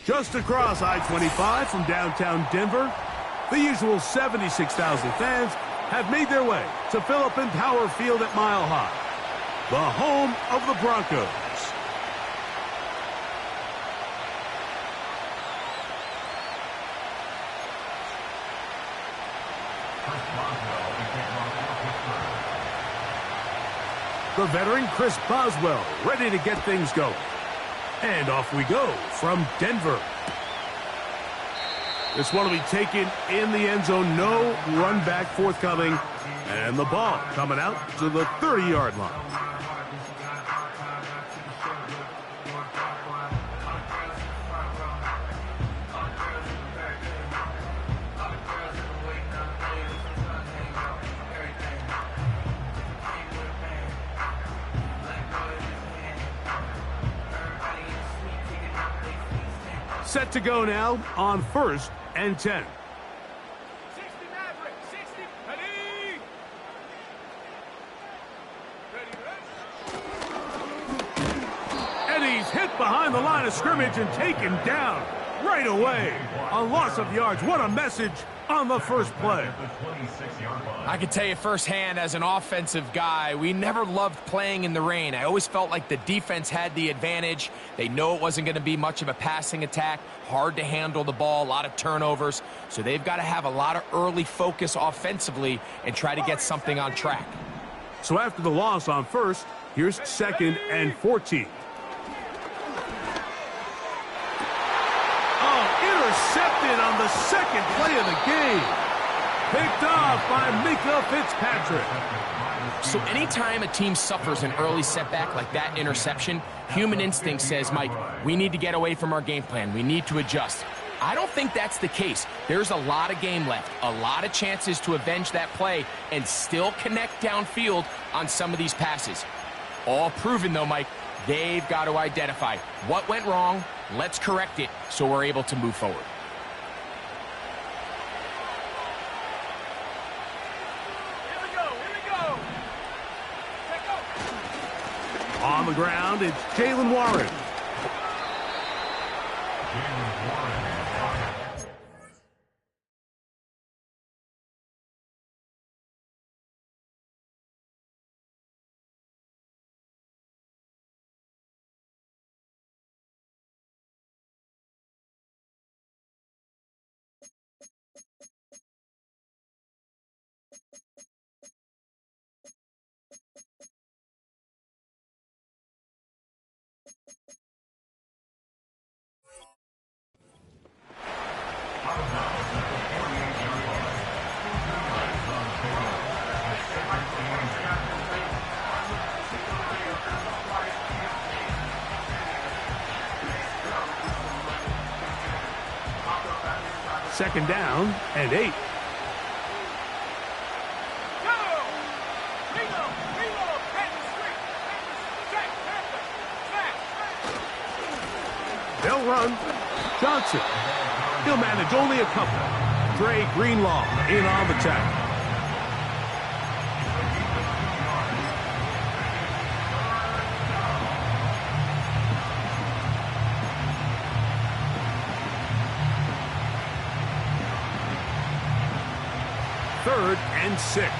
Just across I-25 from downtown Denver, the usual 76,000 fans have made their way to Phillips Power Field at Mile High, the home of the Broncos. The veteran Chris Boswell ready to get things going. And off we go from Denver. This one will be taken in the end zone. No run back forthcoming. And the ball coming out to the 30-yard line. Set to go now on 1st and 10. 60 Maverick, 60, ready. And he's hit behind the line of scrimmage and taken down right away. A loss of yards. What a message on the first play. I can tell you firsthand as an offensive guy, we never loved playing in the rain. I always felt like the defense had the advantage. They know it wasn't going to be much of a passing attack, hard to handle the ball, a lot of turnovers. So they've got to have a lot of early focus offensively and try to get something on track. So after the loss on 1st, here's 2nd and 14. Intercepted on the second play of the game. Picked off by Mika Fitzpatrick. So anytime a team suffers an early setback like that interception, human instinct says, Mike, we need to get away from our game plan. We need to adjust. I don't think that's the case. There's a lot of game left, a lot of chances to avenge that play and still connect downfield on some of these passes. All proven, though, Mike. They've got to identify what went wrong. Let's correct it so we're able to move forward. Here we go. On the ground, it's Jaylen Warren. Second down and 8. They'll run. Johnson. He'll manage only a couple. Dre Greenlaw in on the tackle. Third and 6.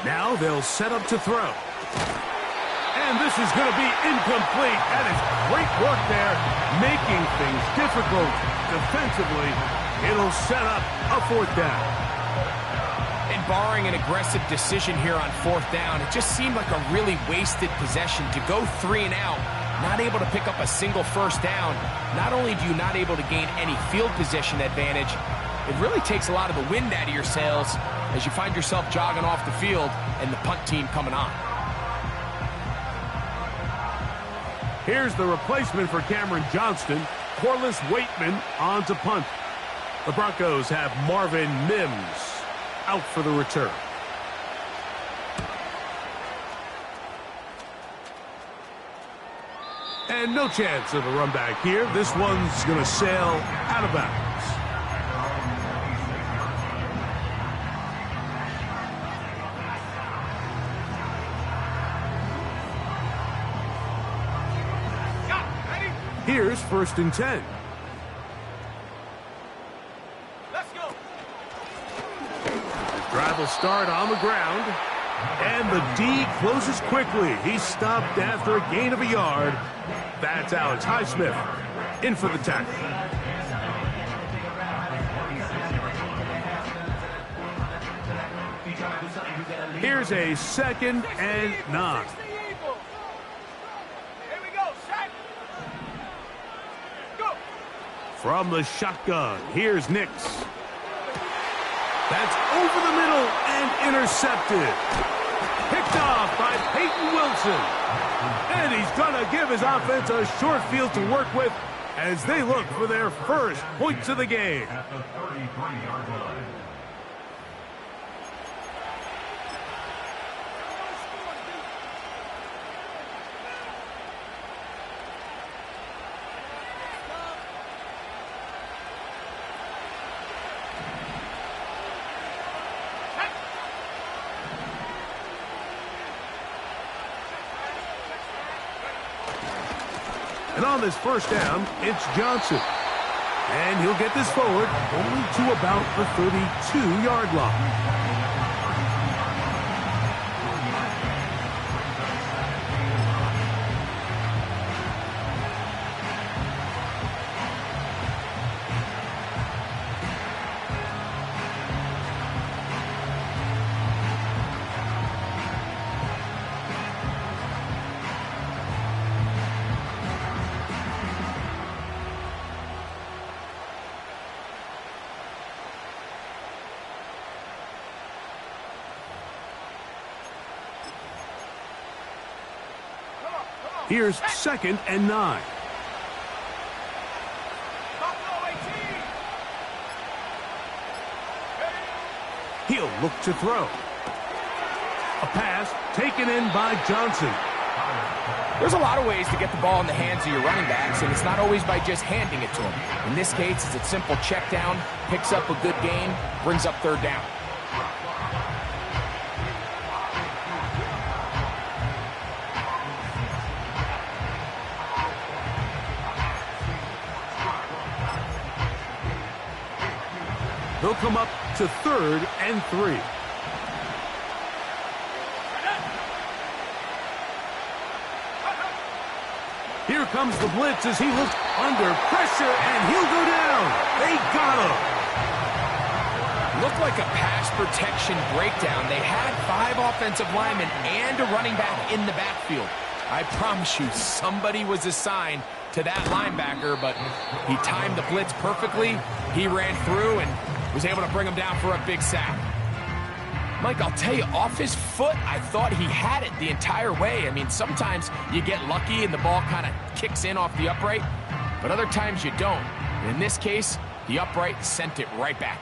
Now they'll set up to throw. And this is going to be incomplete. That is great work there, making things difficult defensively. It'll set up a 4th down. And barring an aggressive decision here on 4th down, it just seemed like a really wasted possession to go 3 and out, not able to pick up a single 1st down. Not only do you not able to gain any field position advantage, it really takes a lot of the wind out of your sails as you find yourself jogging off the field and the punt team coming on. Here's the replacement for Cameron Johnston. Corliss Waitman on to punt. The Broncos have Marvin Mims out for the return. And no chance of a run back here. This one's going to sail out of bounds. Here's 1st and 10. Let's go. The drive will start on the ground. And the D closes quickly. He's stopped after a gain of a yard. That's Alex Highsmith in for the tackle. Here's a 2nd and 9. Here we go. Set. Go. From the shotgun, here's Nix. That's over the middle and intercepted. Picked off by Peyton Wilson. And he's going to give his offense a short field to work with as they look for their first points of the game. At the 33-yard line. And on this 1st down, it's Johnson. And he'll get this forward only to about the 32-yard line. Here's 2nd and 9. He'll look to throw. A pass taken in by Johnson. There's a lot of ways to get the ball in the hands of your running backs, and it's not always by just handing it to them. In this case, it's a simple check down, picks up a good gain, brings up 3rd down. They'll come up to 3rd and 3. Here comes the blitz as he looks under pressure, and he'll go down. They got him. Looked like a pass protection breakdown. They had 5 offensive linemen and a running back in the backfield. I promise you, somebody was assigned to that linebacker, but he timed the blitz perfectly. He ran through and was able to bring him down for a big sack. Mike, I'll tell you, off his foot, I thought he had it the entire way. I mean, sometimes you get lucky and the ball kind of kicks in off the upright, but other times you don't. And in this case, the upright sent it right back.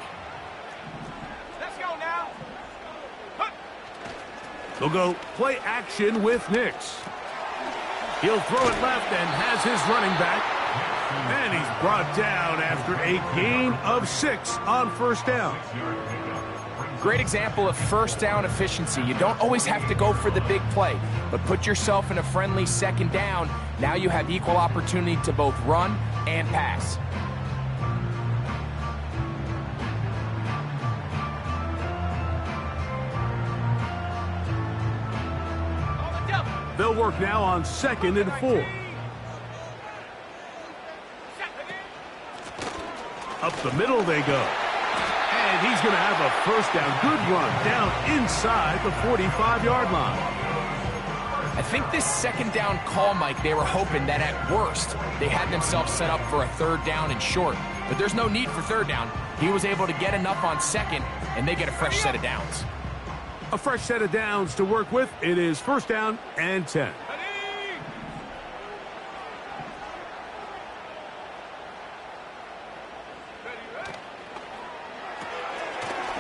Let's go now. They'll go play action with Nix. He'll throw it left and has his running back. And he's brought down after a gain of 6 on 1st down. Great example of 1st down efficiency. You don't always have to go for the big play, but put yourself in a friendly 2nd down. Now you have equal opportunity to both run and pass. They'll work now on 2nd and 4. Up the middle they go. And he's going to have a 1st down. Good run down inside the 45-yard line. I think this 2nd down call, Mike, they were hoping that at worst they had themselves set up for a 3rd down and short. But there's no need for 3rd down. He was able to get enough on 2nd, and they get a fresh set of downs. A fresh set of downs to work with. It is 1st down and 10.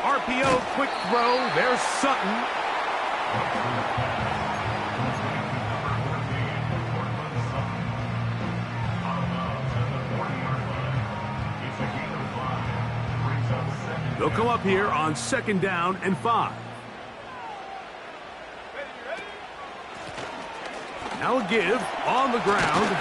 RPO, quick throw. There's Sutton. They'll come up here on 2nd down and 5. Now a give on the ground,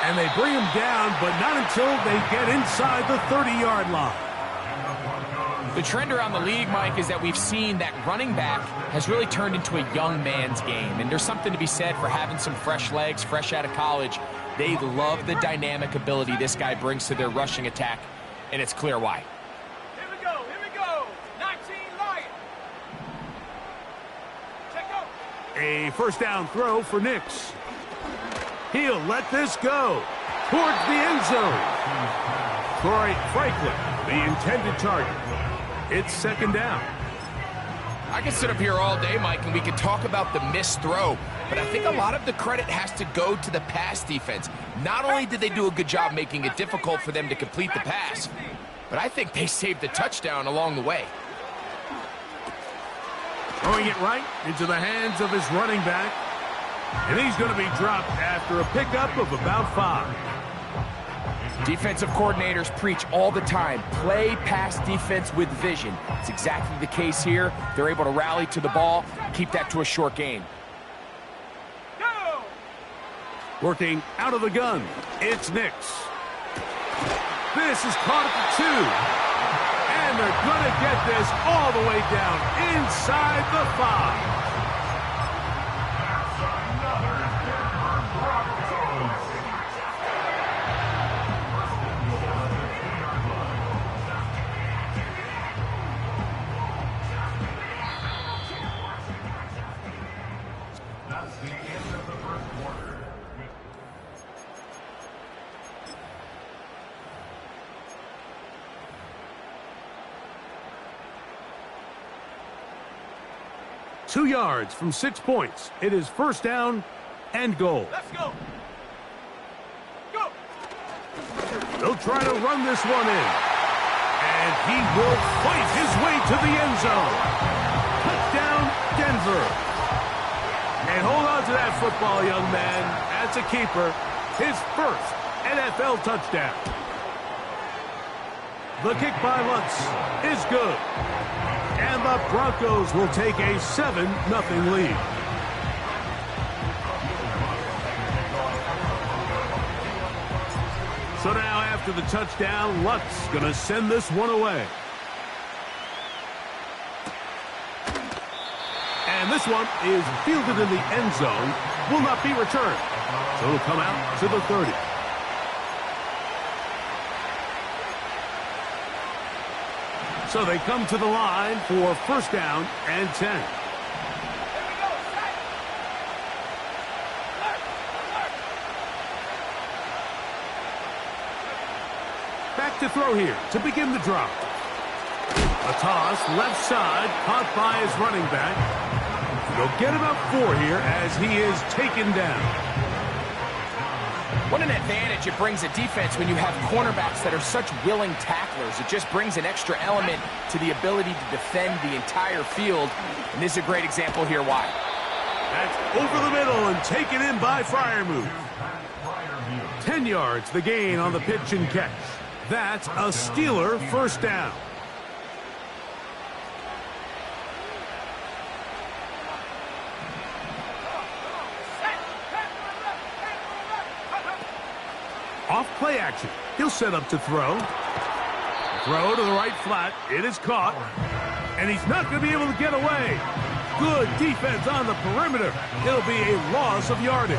and they bring him down, but not until they get inside the 30-yard line. The trend around the league, Mike, is that we've seen that running back has really turned into a young man's game. And there's something to be said for having some fresh legs, fresh out of college. They love the dynamic ability this guy brings to their rushing attack, and it's clear why. Here we go. 19 Lion. Check out. A 1st down throw for Nix. He'll let this go towards the end zone. Troy Franklin, the intended target. It's 2nd down. I can sit up here all day, Mike, and we can talk about the missed throw, but I think a lot of the credit has to go to the pass defense. Not only did they do a good job making it difficult for them to complete the pass, but I think they saved the touchdown along the way. Throwing it right into the hands of his running back, and he's going to be dropped after a pickup of about 5. Defensive coordinators preach all the time, play pass defense with vision. It's exactly the case here. They're able to rally to the ball, keep that to a short gain. Go! Working out of the gun, it's Nix. This is caught at the 2. And they're going to get this all the way down inside the 5. That's the end of the first quarter. Two yards from 6 points. It is 1st down and goal. Let's go. Go. They'll try to run this one in. And he will fight his way to the end zone. Touchdown, Denver. And hold on to that football, young man. That's a keeper. His first NFL touchdown. The kick by Lutz is good. And the Broncos will take a 7-0 lead. So now after the touchdown, Lutz going to send this one away. And this one is fielded in the end zone, will not be returned. So it'll come out to the 30. So they come to the line for 1st down and 10. Here we go. Set. Alert. Back to throw here to begin the drop. A toss left side, caught by his running back. They'll get about 4 here as he is taken down. What an advantage it brings a defense when you have cornerbacks that are such willing tacklers. It just brings an extra element to the ability to defend the entire field. And this is a great example here why. That's over the middle and taken in by Freiermuth. 10 yards the gain on the pitch and catch. That's a Steeler 1st down. Off play action. He'll set up to throw. Throw to the right flat. It is caught. And he's not going to be able to get away. Good defense on the perimeter. It'll be a loss of yardage.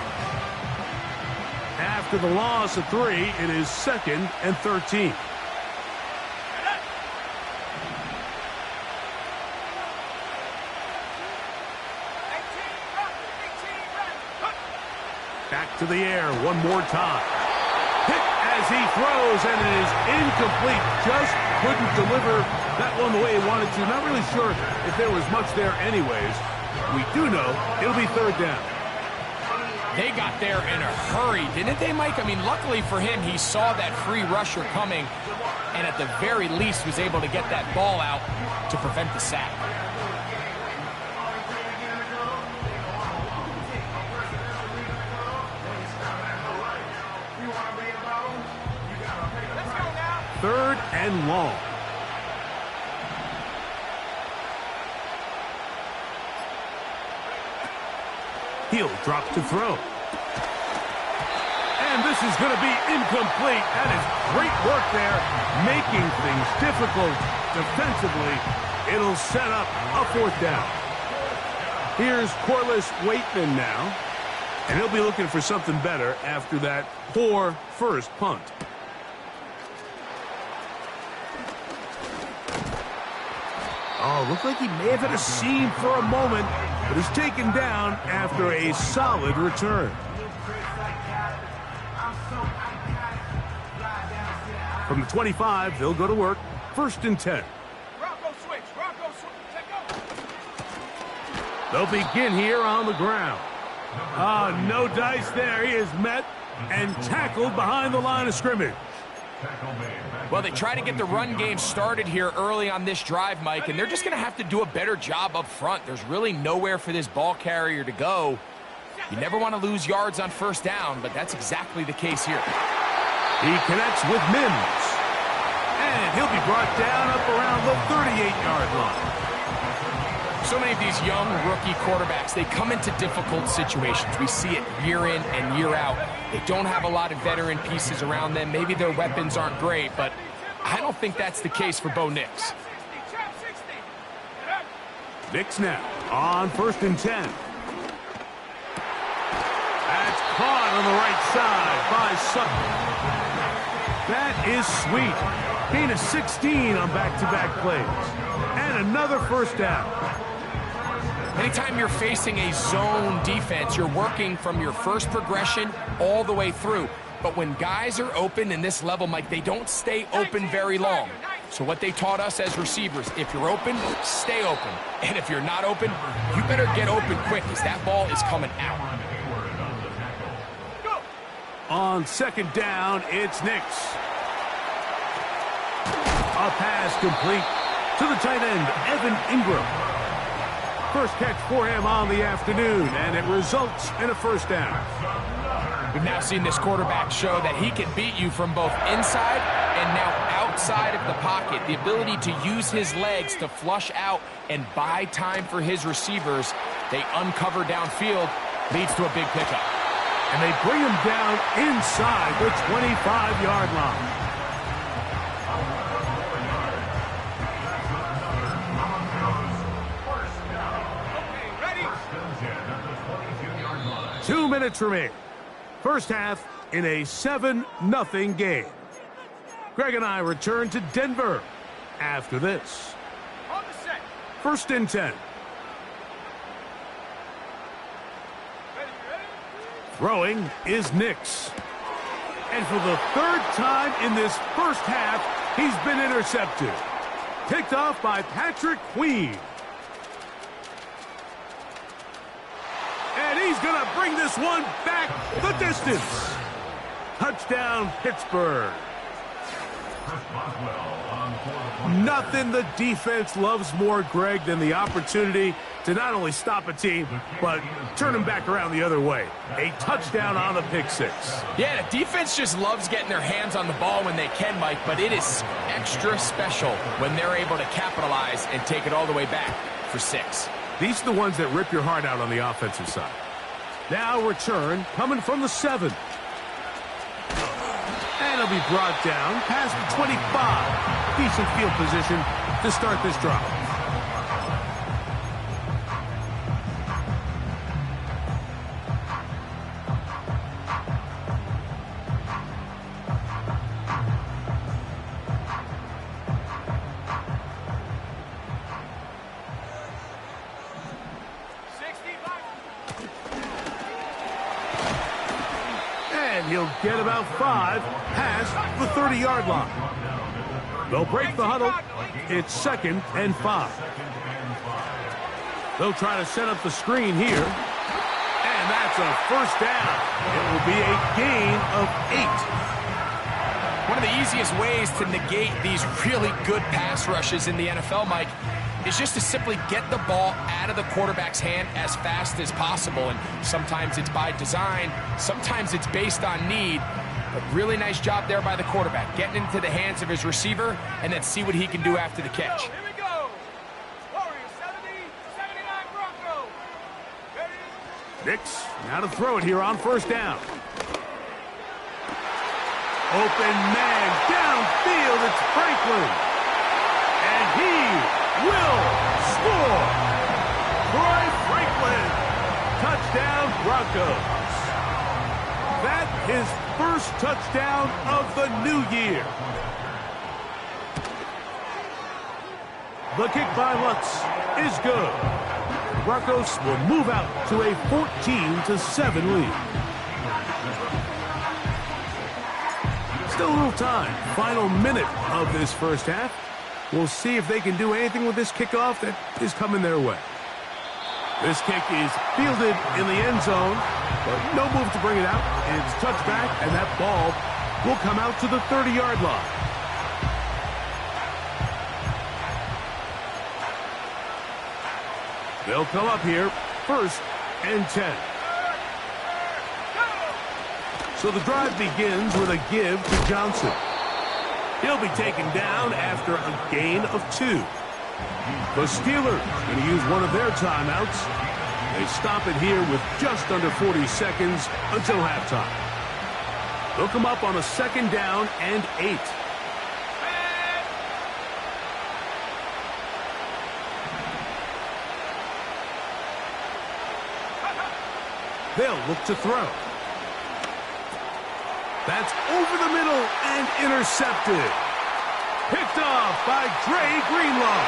After the loss of 3, it is 2nd and 13. Back to the air one more time. Hit as he throws, and it is incomplete. Just couldn't deliver that one the way he wanted to. Not really sure if there was much there anyways. We do know it'll be 3rd down. They got there in a hurry, didn't they, Mike? I mean, luckily for him, he saw that free rusher coming, and at the very least was able to get that ball out to prevent the sack. Let's go now. 3rd and long. He'll drop to throw. And this is going to be incomplete. That is great work there, making things difficult defensively. It'll set up a 4th down. Here's Corliss Waitman now. And he'll be looking for something better after that poor first punt. Oh, looked like he may have hit a seam for a moment, but is taken down after a solid return. From the 25, they'll go to work. 1st and 10. Bronco switch. Bronco switch. Take go. They'll begin here on the ground. No dice there. He is met and tackled behind the line of scrimmage. Well, they try to get the run game started here early on this drive, Mike, and they're just going to have to do a better job up front. There's really nowhere for this ball carrier to go. You never want to lose yards on 1st down, but that's exactly the case here. He connects with Mims. And he'll be brought down up around the 38-yard line. So many of these young rookie quarterbacks, they come into difficult situations. We see it year in and year out. They don't have a lot of veteran pieces around them. Maybe their weapons aren't great, but I don't think that's the case for Bo Nix. Nix now on 1st and 10. That's caught on the right side by Sutton. That is sweet. Gain of 16 on back-to-back plays. And another 1st down. Anytime you're facing a zone defense, you're working from your first progression all the way through. But when guys are open in this level, Mike, they don't stay open very long. So what they taught us as receivers, if you're open, stay open. And if you're not open, you better get open quick because that ball is coming out. On 2nd down, it's Nix. A pass complete to the tight end, Evan Ingram. First catch for him on the afternoon, and it results in a 1st down. We've now seen this quarterback show that he can beat you from both inside and now outside of the pocket. The ability to use his legs to flush out and buy time for his receivers. They uncover downfield, leads to a big pickup. And they bring him down inside the 25-yard line. Ready? 2 minutes remain. First half in a 7-0 game. Greg and I return to Denver after this. On the set. 1st and 10. Ready? Throwing is Nix. And for the 3rd time in this first half, he's been intercepted. Picked off by Patrick Queen. And he's going to bring this one back the distance. Touchdown, Pittsburgh. Nothing the defense loves more, Greg, than the opportunity to not only stop a team, but turn them back around the other way. A touchdown on the pick 6. Yeah, the defense just loves getting their hands on the ball when they can, Mike, but it is extra special when they're able to capitalize and take it all the way back for 6. These are the ones that rip your heart out on the offensive side. Now return coming from the 7. And he'll be brought down past the 25. Decent field position to start this drive. He'll get about 5 past the 30-yard line. They'll break the huddle. It's 2nd and 5. They'll try to set up the screen here. And that's a 1st down. It will be a gain of 8. One of the easiest ways to negate these really good pass rushes in the NFL, Mike, is just to simply get the ball out of the quarterback's hand as fast as possible. And sometimes it's by design, sometimes it's based on need. But really nice job there by the quarterback, getting into the hands of his receiver and then see what he can do after the catch. Here we go. Warriors 70, 79 Broncos. Ready? Nix, now to throw it here on first down. Open man, downfield, it's Franklin. And he will score. Troy Franklin, touchdown Broncos. That his first touchdown of the new year. The kick by Lutz is good. The Broncos will move out to a 14-7 lead. Still a little time. Final minute of this first half. We'll see if they can do anything with this kickoff that is coming their way. This kick is fielded in the end zone, but no move to bring it out. It's touchback, and that ball will come out to the 30-yard line. They'll come up here, 1st and 10. So the drive begins with a give to Johnson. He'll be taken down after a gain of 2. The Steelers going to use one of their timeouts. They stop it here with just under 40 seconds until halftime. They'll come up on a 2nd down and 8. They'll look to throw. That's over the middle and intercepted. Picked off by Dre Greenlaw.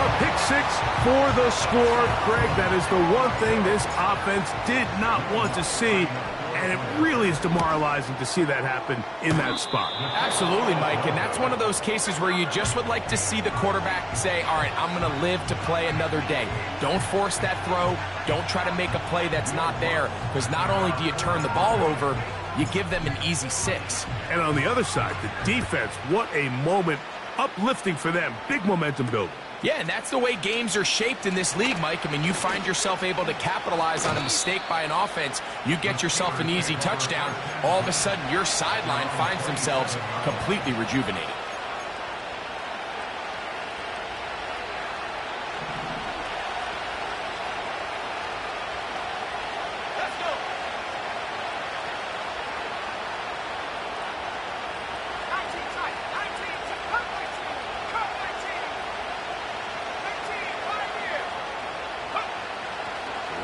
A pick 6 for the score. Greg, that is the one thing this offense did not want to see, and it really is demoralizing to see that happen in that spot. Absolutely, Mike, and that's one of those cases where you just would like to see the quarterback say, all right, I'm going to live to play another day. Don't force that throw. Don't try to make a play that's not there, because not only do you turn the ball over, you give them an easy 6. And on the other side, the defense, what a moment. Uplifting for them. Big momentum building. Yeah, and that's the way games are shaped in this league, Mike. I mean, you find yourself able to capitalize on a mistake by an offense. You get yourself an easy touchdown. All of a sudden, your sideline finds themselves completely rejuvenated.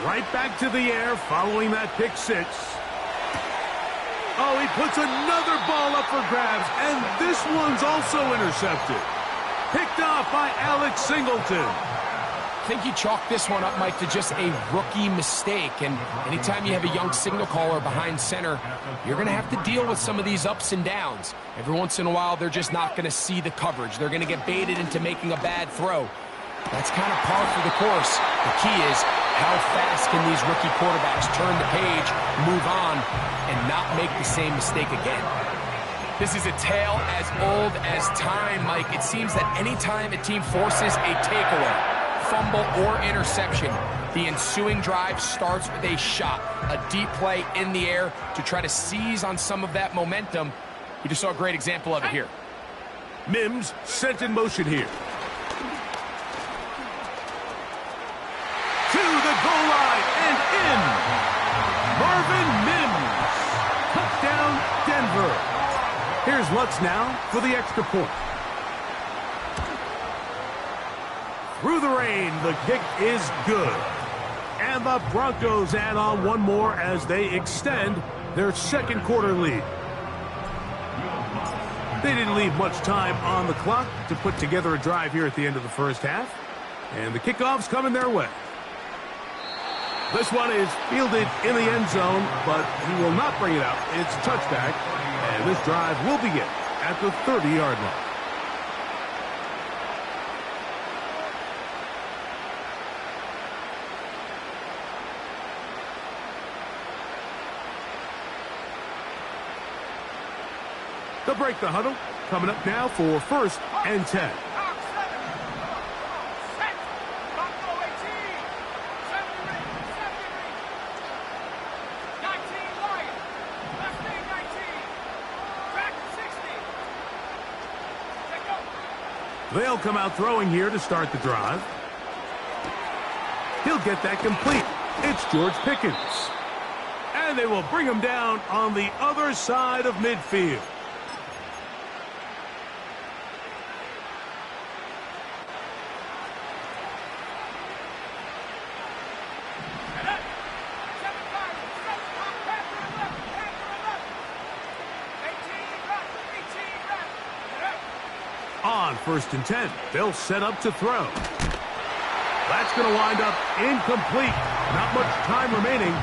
Right back to the air following that pick 6. Oh, he puts another ball up for grabs, and this one's also intercepted. Picked off by Alex Singleton. I think you chalk this one up, Mike, to just a rookie mistake. And anytime you have a young signal caller behind center, you're going to have to deal with some of these ups and downs. Every once in a while, they're just not going to see the coverage. They're going to get baited into making a bad throw. That's kind of par for the course. The key is, how fast can these rookie quarterbacks turn the page, move on, and not make the same mistake again? This is a tale as old as time, Mike. It seems that anytime a team forces a takeaway, fumble, or interception, the ensuing drive starts with a shot, a deep play in the air to try to seize on some of that momentum. We just saw a great example of it here. Mims sent in motion here. To the goal line and in. Marvin Mims. Touchdown, Denver. Here's Lutz now for the extra point. Through the rain, the kick is good. And the Broncos add on one more as they extend their 2nd quarter lead. They didn't leave much time on the clock to put together a drive here at the end of the first half. And the kickoff's coming their way. This one is fielded in the end zone, but he will not bring it out. It's touchback, and this drive will begin at the 30-yard line. They'll break the huddle. Coming up now for 1st and 10. They'll come out throwing here to start the drive. He'll get that complete. It's George Pickens. And they will bring him down on the other side of midfield. On 1st and 10, they'll set up to throw. That's going to wind up incomplete. Not much time remaining.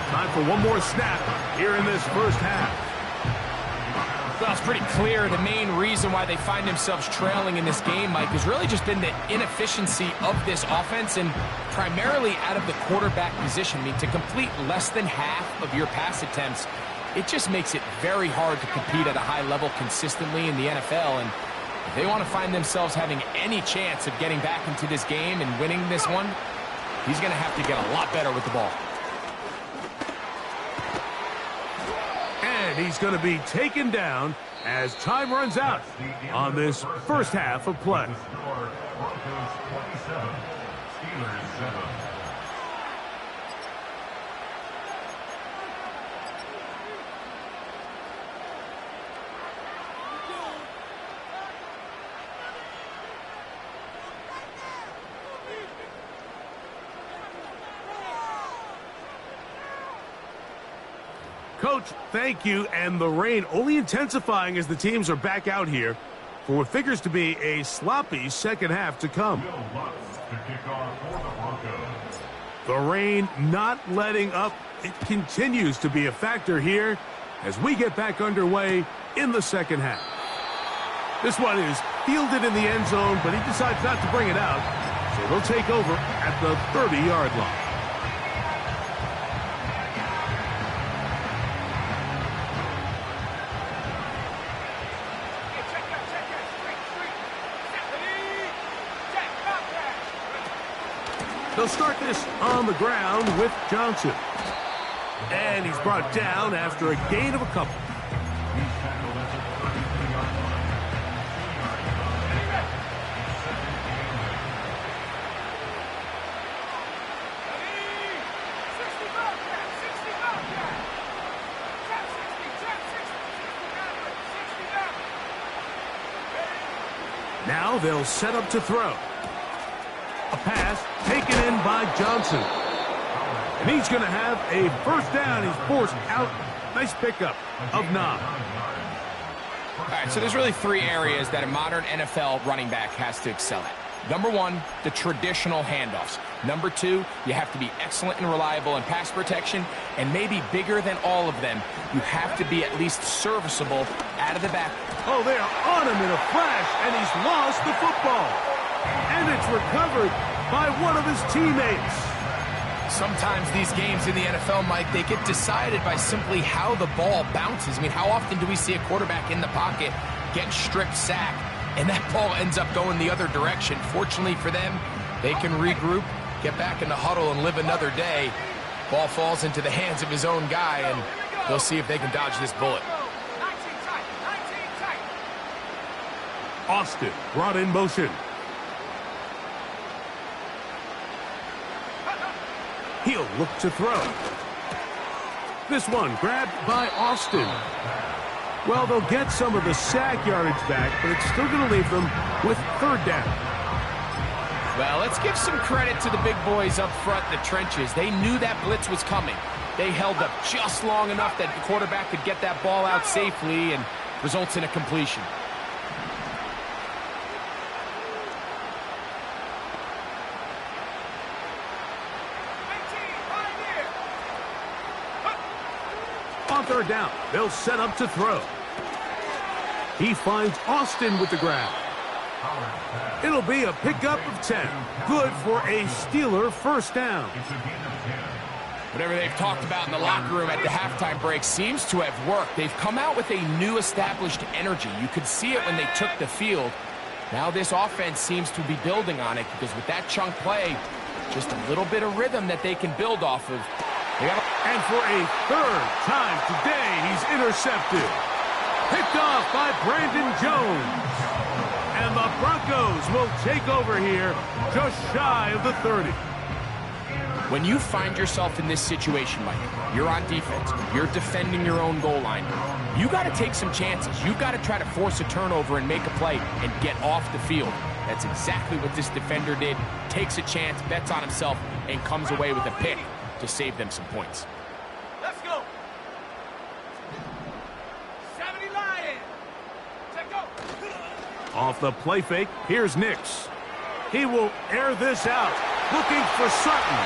Time for one more snap here in this first half. Well, it's pretty clear the main reason why they find themselves trailing in this game, Mike, has really just been the inefficiency of this offense and primarily out of the quarterback position. I mean, to complete less than half of your pass attempts, it just makes it very hard to compete at a high level consistently in the NFL. And if they want to find themselves having any chance of getting back into this game and winning this one, he's going to have to get a lot better with the ball. And he's going to be taken down as time runs out on this first half of play. Broncos 27, Steelers 7. Coach, thank you, and the rain only intensifying as the teams are back out here for what figures to be a sloppy second half to come. Will Lutz to kick off for the Broncos. The rain not letting up. It continues to be a factor here as we get back underway in the second half. This one is fielded in the end zone, but he decides not to bring it out, so they'll take over at the 30-yard line. They'll start this on the ground with Johnson. And he's brought down after a gain of a couple. He's tackled at the 33-yard line. Now they'll set up to throw. A pass taken in by Johnson. And he's going to have a first down. He's forced out. Nice pickup of 9. All right, so there's really 3 areas that a modern NFL running back has to excel at. Number 1, the traditional handoffs. Number 2, you have to be excellent and reliable in pass protection. And maybe bigger than all of them, you have to be at least serviceable out of the back. Oh, they are on him in a flash, and he's lost the football. And it's recovered by one of his teammates. Sometimes these games in the NFL, Mike, they get decided by simply how the ball bounces. I mean, how often do we see a quarterback in the pocket get strip sack, and that ball ends up going the other direction? Fortunately for them, they can regroup, get back in the huddle, and live another day. Ball falls into the hands of his own guy, and they'll see if they can dodge this bullet. Austin brought in motion. He'll look to throw. This one grabbed by Austin. Well, they'll get some of the sack yardage back, but it's still going to leave them with 3rd down. Well, let's give some credit to the big boys up front in the trenches. They knew that blitz was coming. They held up just long enough that the quarterback could get that ball out safely and results in a completion. On 3rd down, they'll set up to throw. He finds Austin with the grab. It'll be a pickup of 10. Good for a Steeler first down. Whatever they've talked about in the locker room at the halftime break seems to have worked. They've come out with a new established energy. You could see it when they took the field. Now this offense seems to be building on it because with that chunk play, just a little bit of rhythm that they can build off of. And for a 3rd time today, he's intercepted. Picked off by Brandon Jones. And the Broncos will take over here just shy of the 30. When you find yourself in this situation, Mike, you're on defense, you're defending your own goal line, you got to take some chances. You've got to try to force a turnover and make a play and get off the field. That's exactly what this defender did. Takes a chance, bets on himself, and comes away with a pick to save them some points. Let's go. 70 Lions. Check go. Off the play fake, here's Nix. He will air this out, looking for Sutton.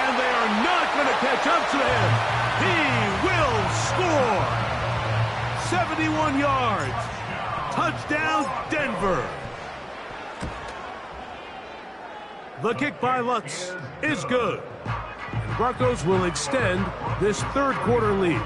And they are not going to catch up to him. He will score. 71 yards. Touchdown, Denver. The kick by Lutz is good. And the Broncos will extend this third quarter lead.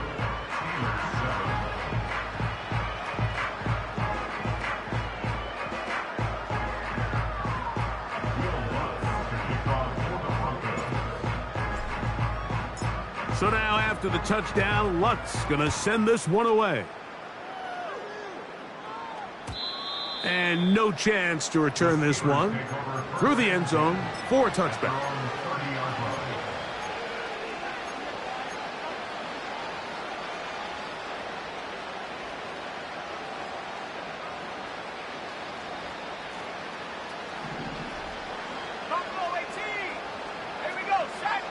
So now after the touchdown, Lutz gonna send this one away. And no chance to return this one through the end zone for a touchback. Buffalo 18. Here we go. Set.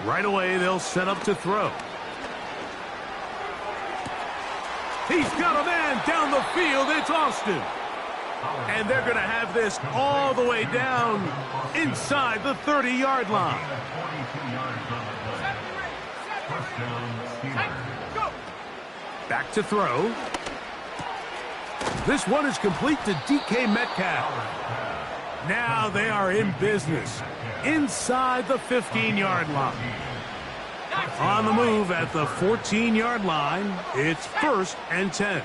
Right away, they'll set up to throw. He's got a man down the field. It's Austin. And they're going to have this all the way down inside the 30-yard line. Back to throw. This one is complete to DK Metcalf. Now they are in business inside the 15-yard line. On the move at the 14-yard line, it's 1st and 10.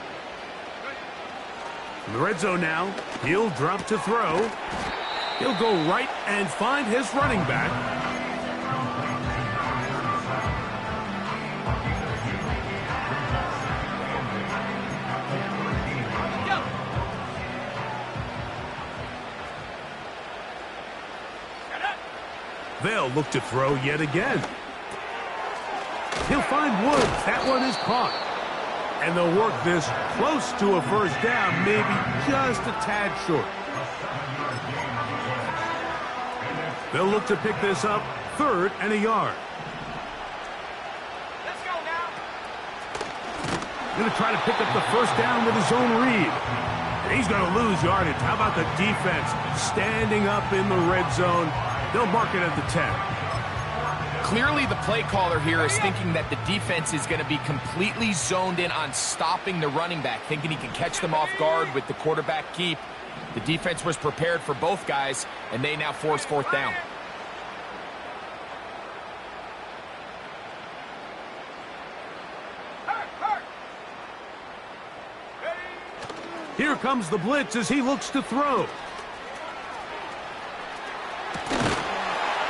In the red zone now, he'll drop to throw. He'll go right and find his running back. They'll look to throw yet again. He'll find Woods. That one is caught. And they'll work this close to a first down, maybe just a tad short. They'll look to pick this up 3rd and a yard. Let's go now. Going to try to pick up the first down with his own read. And he's going to lose yardage. How about the defense standing up in the red zone? They'll mark it at the 10. Clearly, the play caller here is thinking that the defense is going to be completely zoned in on stopping the running back, thinking he can catch them off guard with the quarterback keep. The defense was prepared for both guys, and they now force 4th down. Here comes the blitz as he looks to throw.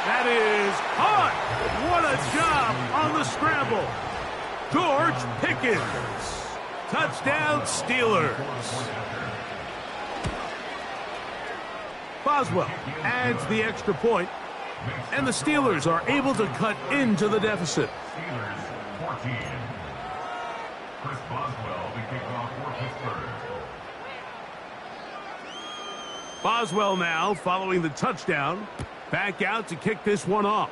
That is caught. What a job on the scramble. George Pickens. Touchdown, Steelers. Boswell adds the extra point, and the Steelers are able to cut into the deficit. Steelers 14. Chris Boswell, the kickoff for Pittsburgh. Boswell now following the touchdown. Back out to kick this one off.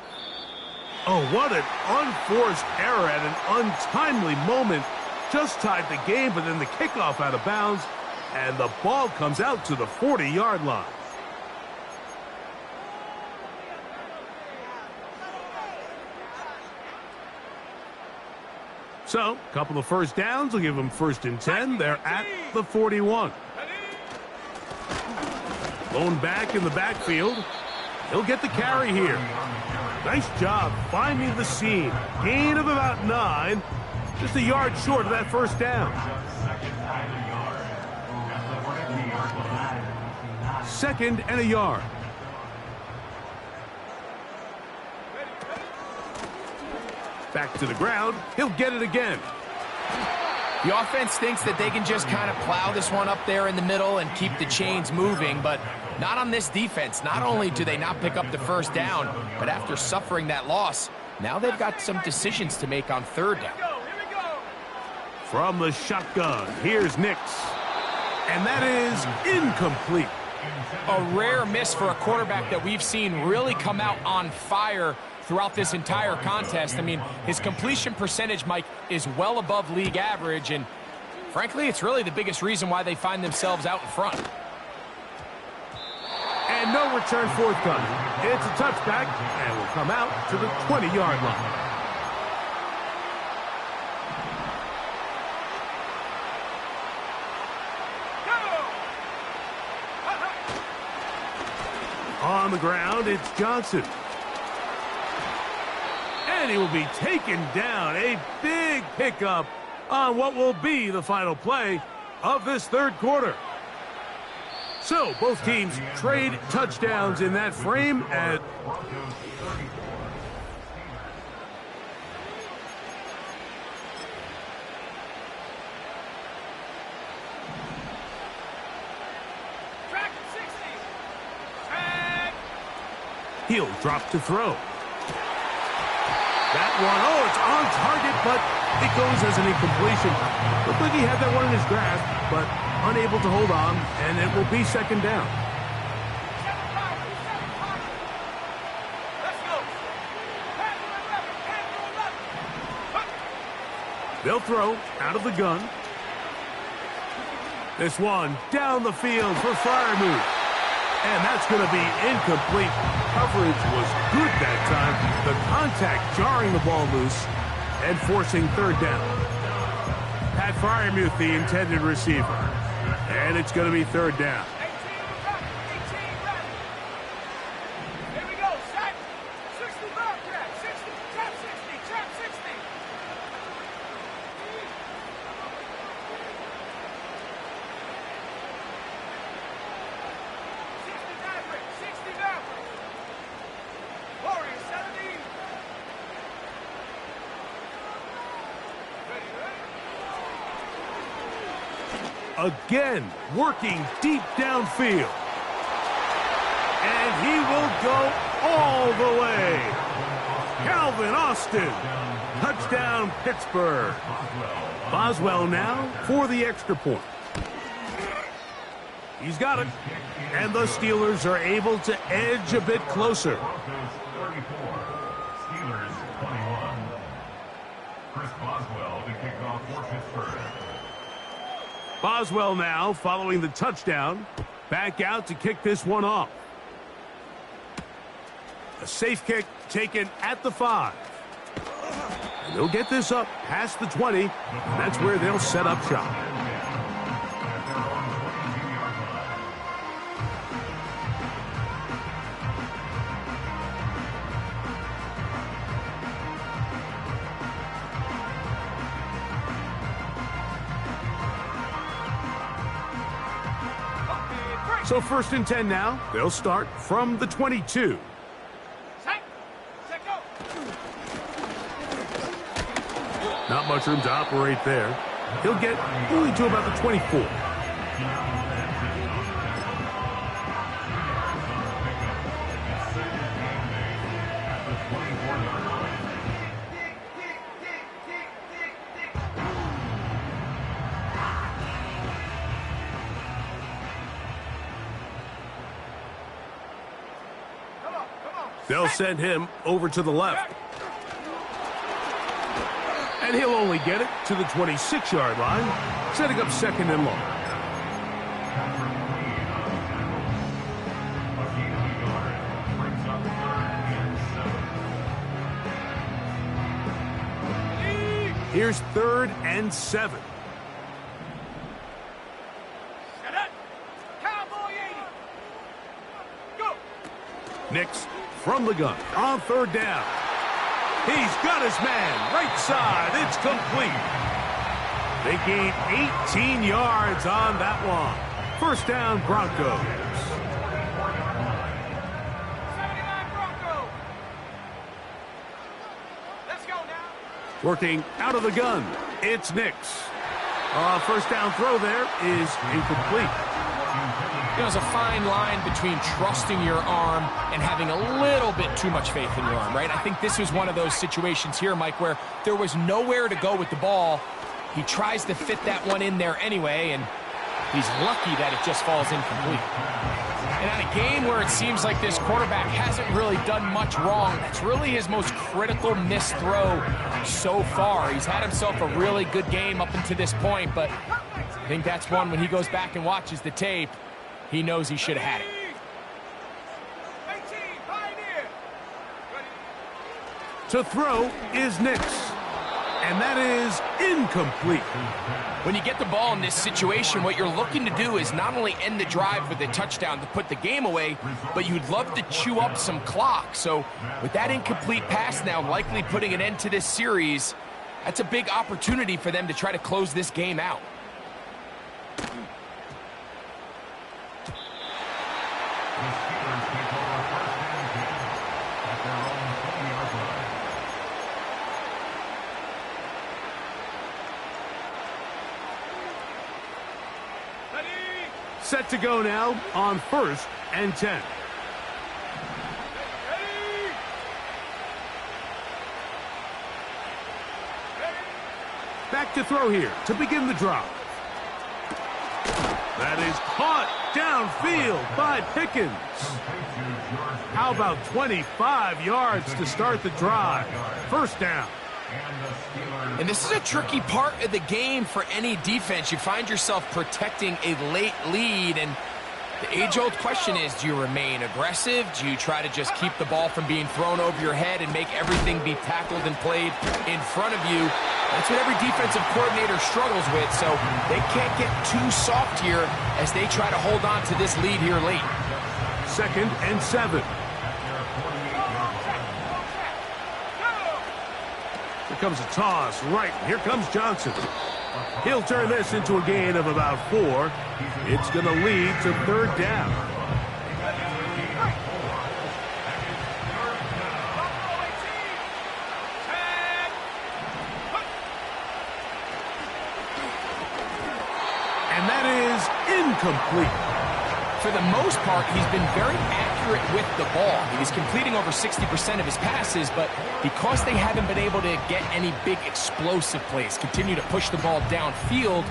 Oh, what an unforced error at an untimely moment. Just tied the game, but then the kickoff out of bounds, and the ball comes out to the 40-yard line. So, a couple of first downs will give them 1st and 10. They're at the 41. Lone back in the backfield. He'll get the carry here. Nice job finding the seam. Gain of about 9. Just a yard short of that first down. 2nd and a yard. Back to the ground. He'll get it again. The offense thinks that they can just kind of plow this one up there in the middle and keep the chains moving, but not on this defense. Not only do they not pick up the first down, but after suffering that loss, now they've got some decisions to make on third down. From the shotgun, here's Nix. And that is incomplete. A rare miss for a quarterback that we've seen really come out on fire throughout this entire contest. I mean, his completion percentage, Mike, is well above league average, and frankly, it's really the biggest reason why they find themselves out in front. And no return forthcoming. It's a touchback, and will come out to the 20-yard line. On the ground, it's Johnson. And he will be taken down. A big pickup on what will be the final play of this third quarter. So, both teams trade touchdowns in that frame at... He'll drop to throw. That one, oh, it's on target, but it goes as an incompletion. Looked like he had that one in his grasp, but unable to hold on, and it will be second down. They'll throw out of the gun. This one down the field for Freiermuth. And that's going to be incomplete. Coverage was good that time. The contact jarring the ball loose and forcing third down. Pat Freiermuth, the intended receiver. And it's going to be third down. Here we go, set. 60 back, 60, trap 60, trap 60. Again, working deep downfield. And he will go all the way. Calvin Austin. Touchdown, Pittsburgh. Boswell now for the extra point. He's got it. And the Steelers are able to edge a bit closer. Broncos 34, Steelers 21. Chris Boswell to kick off for Pittsburgh. Boswell now following the touchdown. Back out to kick this one off. A safe kick taken at the 5. And they'll get this up past the 20. And that's where they'll set up shop. So 1st and 10 now. They'll start from the 22. Set, go. Not much room to operate there. He'll get only to about the 24. They'll send him over to the left. And he'll only get it to the 26-yard line, setting up second and long. Here's 3rd and 7. Set it. Cowboy 80. Go. Nix from the gun on 3rd down. He's got his man right side. It's complete. They gain 18 yards on that one. 1st down, Broncos. 79 Broncos. Let's go now. Working out of the gun. It's Nix. First down throw there is incomplete. There's a fine line between trusting your arm and having a little bit too much faith in your arm, right? I think this was one of those situations here, Mike, where there was nowhere to go with the ball. He tries to fit that one in there anyway, and he's lucky that it just falls incomplete. And on a game where it seems like this quarterback hasn't really done much wrong, that's really his most critical missed throw so far. He's had himself a really good game up until this point, but I think that's one when he goes back and watches the tape, he knows he should have had it. To throw is Nix, and that is incomplete. When you get the ball in this situation, what you're looking to do is not only end the drive with a touchdown to put the game away, but you'd love to chew up some clock. So with that incomplete pass now likely putting an end to this series, that's a big opportunity for them to try to close this game out. Set to go now on 1st and 10. Back to throw here to begin the drive. That is caught downfield by Pickens. How about 25 yards to start the drive? First down. And this is a tricky part of the game for any defense. You find yourself protecting a late lead, and the age-old question is, do you remain aggressive? Do you try to just keep the ball from being thrown over your head and make everything be tackled and played in front of you? That's what every defensive coordinator struggles with, so they can't get too soft here as they try to hold on to this lead here late. 2nd and 7. Here comes a toss, right. Here comes Johnson. He'll turn this into a gain of about 4. It's going to lead to 3rd down. And that is incomplete. For the most part, he's been very accurate with the ball. He's completing over 60% of his passes, but because they haven't been able to get any big explosive plays, continue to push the ball downfield,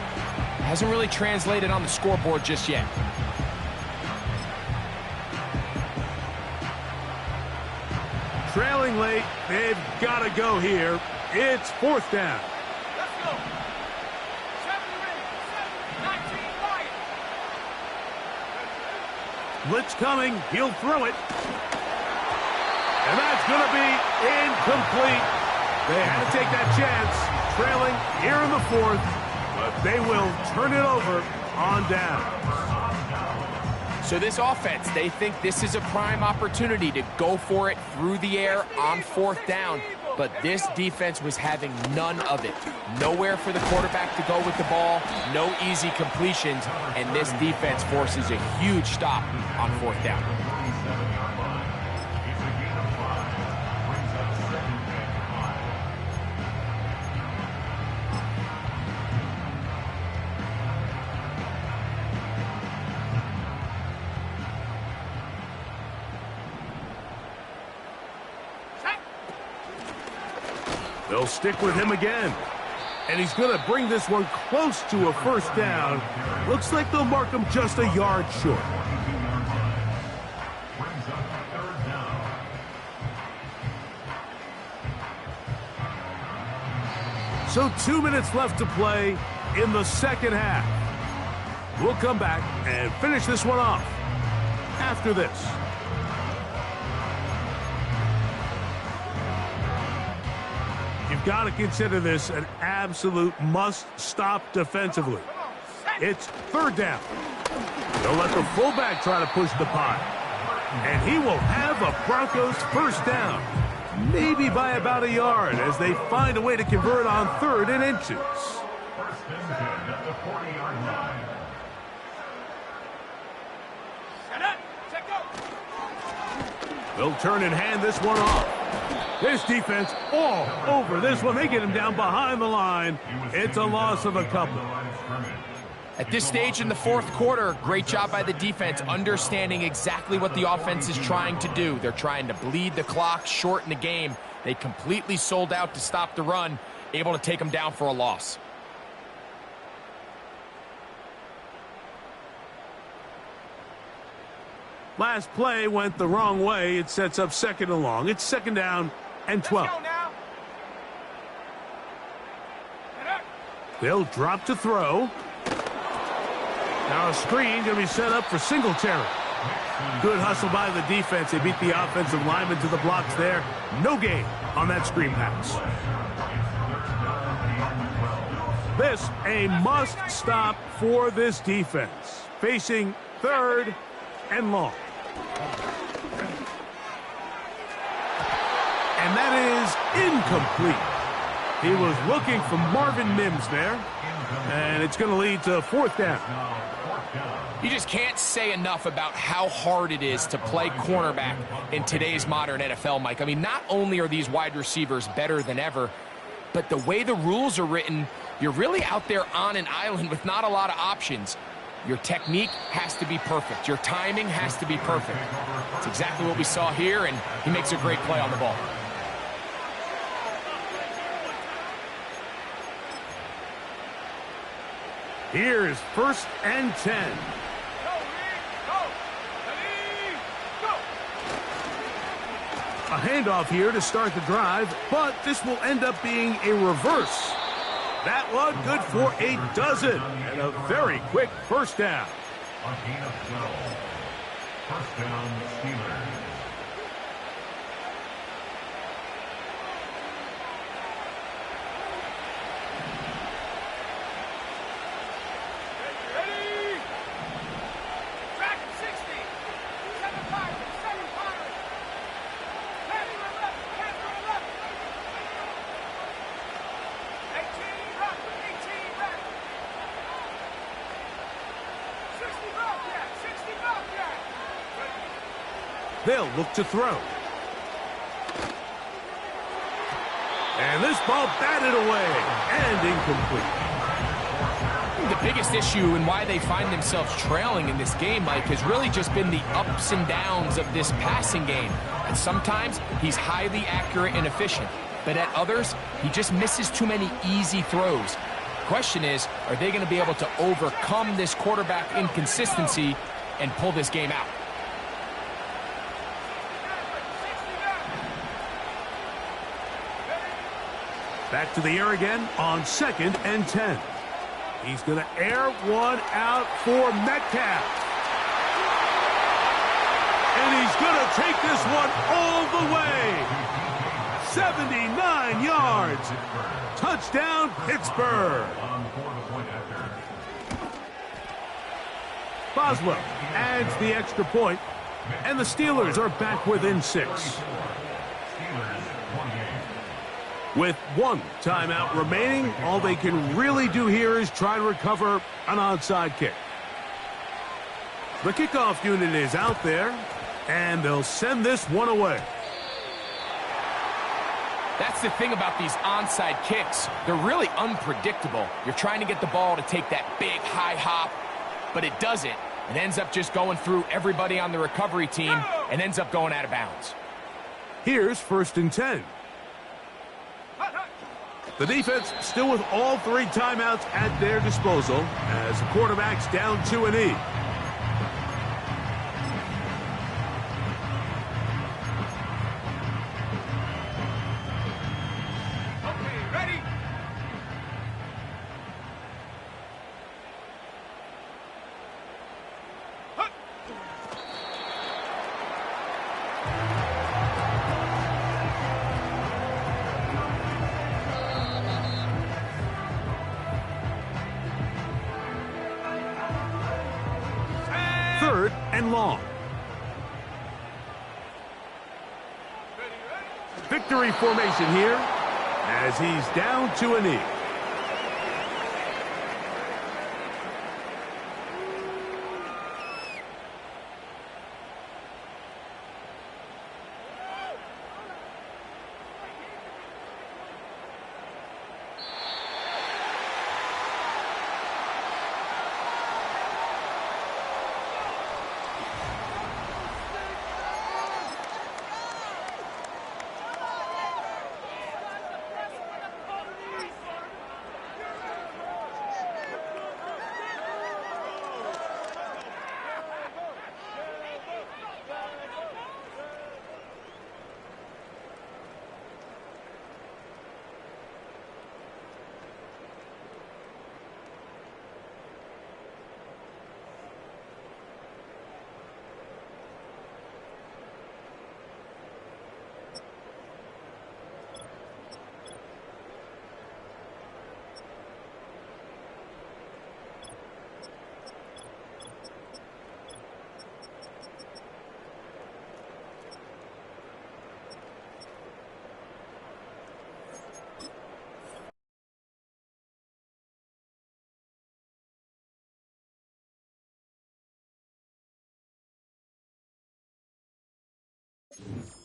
hasn't really translated on the scoreboard just yet. Trailing late, they've got to go here. It's 4th down. Let's go. 19 Lions. Blitz coming. He'll throw it. And that's going to be incomplete. They had to take that chance, trailing here in the 4th, but they will turn it over on down. So this offense, they think this is a prime opportunity to go for it through the air on 4th down. But this defense was having none of it. Nowhere for the quarterback to go with the ball, no easy completions, and this defense forces a huge stop on 4th down. They'll stick with him again. And he's going to bring this one close to a 1st down. Looks like they'll mark him just a yard short. So 2 minutes left to play in the 2nd half. We'll come back and finish this one off after this. You've got to consider this an absolute must-stop defensively. It's 3rd down. They'll let the fullback try to push the pot. And he will have a Broncos 1st down. Maybe by about a yard as they find a way to convert on 3rd and inches. 1st and 10 at the 40-yard line. Set up. Set go. They'll turn and hand this one off. This defense all over this one. They get him down behind the line. It's a loss of a couple. scrimmage. At this stage in the fourth quarter, great job by the defense, understanding exactly what the offense is trying to do. They're trying to bleed the clock, shorten the game. They completely sold out to stop the run, able to take them down for a loss. Last play went the wrong way. It sets up second and long. It's second down and 12. Let's go now. Get up. They'll drop to throw. Now a screen going to be set up for Singletary. Good hustle by the defense. They beat the offensive lineman to the blocks there. No gain on that screen pass. This a must stop for this defense. Facing third and long. And that is incomplete. He was looking for Marvin Mims there. And it's going to lead to fourth down. You just can't say enough about how hard it is to play cornerback in today's modern NFL, Mike. I mean, not only are these wide receivers better than ever, but the way the rules are written, you're really out there on an island with not a lot of options. Your technique has to be perfect. Your timing has to be perfect. It's exactly what we saw here, and he makes a great play on the ball. Here's first and 10. Go, Reed. Go. Ready. Go. A handoff here to start the drive, but this will end up being a reverse. That one good for a dozen, and a very quick first down. On gain of 12. First down, Steelers. Ready. Track at 60. 7-5. 7-5. Heavy to left. Heavy to left. 18 back. 18 back. 60 Bobcat. 60 Bobcat. They'll look to throw. And this ball batted away and incomplete. The biggest issue and why they find themselves trailing in this game, Mike, has really just been the ups and downs of this passing game. And sometimes he's highly accurate and efficient, but at others, he just misses too many easy throws. Question is, are they going to be able to overcome this quarterback inconsistency and pull this game out? Back to the air again on second and 10. He's going to air one out for Metcalf. And he's going to take this one all the way. 79 yards. Touchdown, Pittsburgh. Boswell adds the extra point, and the Steelers are back within 6. With one timeout remaining, all they can really do here is try to recover an onside kick. The kickoff unit is out there, and they'll send this one away. That's the thing about these onside kicks. They're really unpredictable. You're trying to get the ball to take that big high hop, but it doesn't. It ends up just going through everybody on the recovery team and ends up going out of bounds. Here's first and 10. The defense still with all 3 timeouts at their disposal as the quarterback's down to an E. Okay, ready? Third and long. Victory formation here as he's down to a knee. Go!